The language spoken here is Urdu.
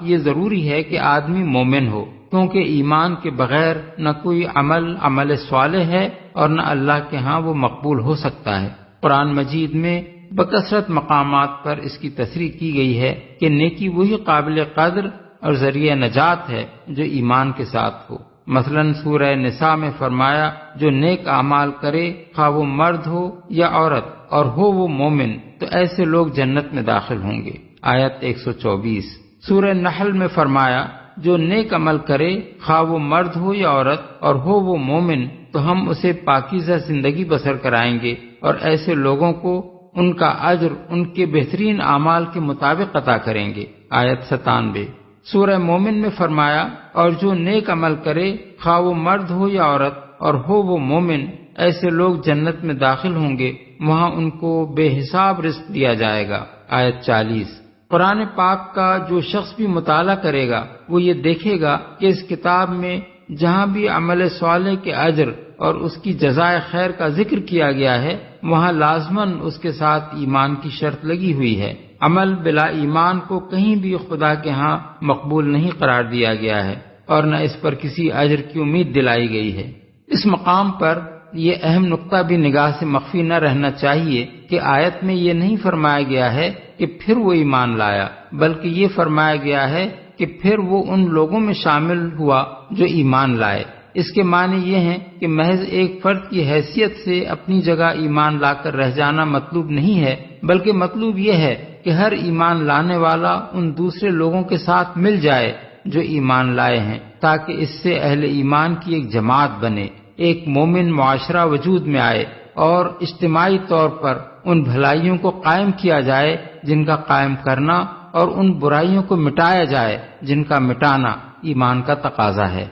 یہ ضروری ہے کہ آدمی مومن ہو، کیونکہ ایمان کے بغیر نہ کوئی عمل صالح ہے اور نہ اللہ کے ہاں وہ مقبول ہو سکتا ہے۔ قرآن مجید میں بکثرت مقامات پر اس کی تصریح کی گئی ہے کہ نیکی وہی قابل قدر اور ذریعہ نجات ہے جو ایمان کے ساتھ ہو۔ مثلا سورہ نساء میں فرمایا، جو نیک اعمال کرے خواہ وہ مرد ہو یا عورت اور ہو وہ مومن تو ایسے لوگ جنت میں داخل ہوں گے۔ آیت 124۔ سورہ نحل میں فرمایا، جو نیک عمل کرے خواہ وہ مرد ہو یا عورت اور ہو وہ مومن تو ہم اسے پاکیزہ زندگی بسر کرائیں گے اور ایسے لوگوں کو ان کا اجر ان کے بہترین اعمال کے مطابق عطا کریں گے۔ آیت 97۔ سورہ مومن میں فرمایا، اور جو نیک عمل کرے خواہ وہ مرد ہو یا عورت اور ہو وہ مومن ایسے لوگ جنت میں داخل ہوں گے، وہاں ان کو بے حساب رزق دیا جائے گا۔ آیت 40۔ قرآن پاک کا جو شخص بھی مطالعہ کرے گا وہ یہ دیکھے گا کہ اس کتاب میں جہاں بھی عمل صالح کے اجر اور اس کی جزائے خیر کا ذکر کیا گیا ہے وہاں لازماً اس کے ساتھ ایمان کی شرط لگی ہوئی ہے۔ عمل بلا ایمان کو کہیں بھی خدا کے ہاں مقبول نہیں قرار دیا گیا ہے اور نہ اس پر کسی اجر کی امید دلائی گئی ہے۔ اس مقام پر یہ اہم نقطہ بھی نگاہ سے مخفی نہ رہنا چاہیے کہ آیت میں یہ نہیں فرمایا گیا ہے کہ پھر وہ ایمان لایا، بلکہ یہ فرمایا گیا ہے کہ پھر وہ ان لوگوں میں شامل ہوا جو ایمان لائے۔ اس کے معنی یہ ہیں کہ محض ایک فرد کی حیثیت سے اپنی جگہ ایمان لا کر رہ جانا مطلوب نہیں ہے، بلکہ مطلوب یہ ہے کہ ہر ایمان لانے والا ان دوسرے لوگوں کے ساتھ مل جائے جو ایمان لائے ہیں، تاکہ اس سے اہل ایمان کی ایک جماعت بنے، ایک مومن معاشرہ وجود میں آئے اور اجتماعی طور پر ان بھلائیوں کو قائم کیا جائے جن کا قائم کرنا اور ان برائیوں کو مٹایا جائے جن کا مٹانا ایمان کا تقاضا ہے۔